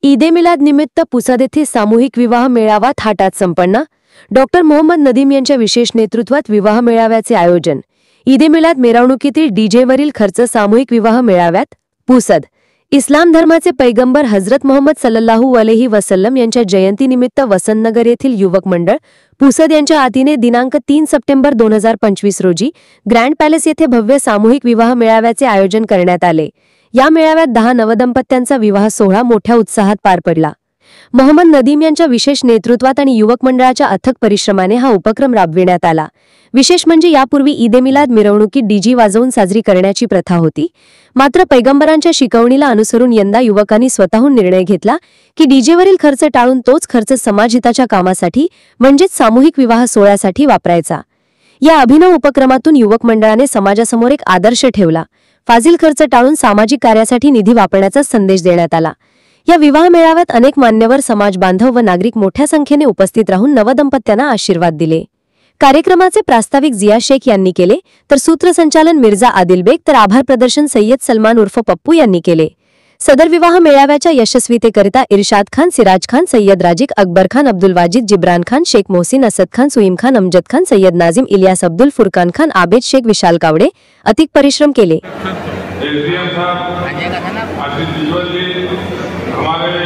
ईद-ए-मिलाद निमित्त पुसद येथे सामूहिक विवाह मेळावा थाटात संपन्न। डॉक्टर मोहम्मद नदीम यांच्या विशेष नेतृत्वात विवाह मेळाव्याचे आयोजन। ईद-ए-मिलाद मिरवणुकीतील डीजेवरील खर्च सामूहिक विवाह मेळाव्यात। पुसद इस्लाम धर्माचे पैगंबर हजरत मोहम्मद सल्लल्लाहु अलैहि वसल्लम यांच्या जयंतीनिमित्त वसंतनगर येथील युवक मंडळ पुसद यांच्या वतीने दिनांक 3 सप्टेंबर 2025 रोजी ग्रँड पॅलेस येथे भव्य सामूहिक विवाह मेळाव्याचे आयोजन करण्यात आले। या मेळाव्यात 10 नवदंपत्यांचा विवाह सोहळा मोठ्या उत्साहात पार पडला। मोहम्मद नदीम यांच्या विशेष नेतृत्वात आणि युवक मंडळाच्या अथक परिश्रमाने हा उपक्रम राबविण्यात आला। विशेष म्हणजे यापूर्वी ईद-ए-मिलाद मिरवणुकीत डीजे वाजवून साजरी करण्याची प्रथा होती, मात्र पैगंबरांच्या शिकवणीला अनुसरून यंदा युवकांनी स्वतःहून निर्णय घेतला की डीजेवरील खर्च टाळून तोच खर्च समाजहिताच्या कामासाठी म्हणजेच सामूहिक विवाह सोहळ्यासाठी वापरायचा। या अभिनव उपक्रमातून युवक मंडळाने समाजासमोर एक आदर्श ठेवला। फाजील खर्च टाळून सामाजिक कार्यासाठी निधी वापरण्याचा संदेश देण्यात आला। या विवाह मेळाव्यात अनेक मान्यवर, समाज बांधव व नागरिक मोठ्या संख्येने उपस्थित राहून नवदंपत्यांना आशीर्वाद दिले। कार्यक्रमाचे प्रास्ताविक जिया शेख यांनी केले, तर सूत्रसंचालन मिर्झा आदिल बेग, तर आभार प्रदर्शन सय्यद सलमान उर्फ पप्पू यांनी केले। सदर विवाह मेळाव्याच्या यशस्वीतेकरिता इरशाद खान, सिराज खान, सय्यद राजिक, अकबर खान, अब्दुल वाजिद, जिब्रान खान, शेख मोहसिन, असद खान, सुईम खान, अमजद खान, सय्यद नाजिम, इलियास अब्दुल, फुरकान खान, आबेद शेख, विशाल कावडे अतिक परिश्रम केले। हमारे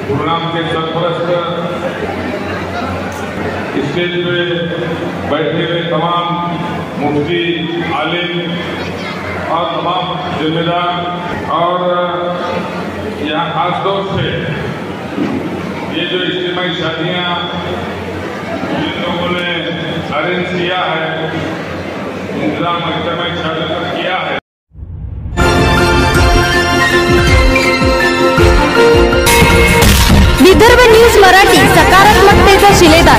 गुरुनाम के सरपरस्त स्टेज पे बैठे हुए तमाम मुफ्ती, आलिम और तमाम जिम्मेदार, और यहाँ खास तौर से ये जो इज्तिमाई शादियाँ जिन लोगों ने अरेंज किया है, इंतजाम इज्तिमाई शादी का किया है। विदर्भ न्यूज मराठी, सकारात्मकतेचा शिलेदार।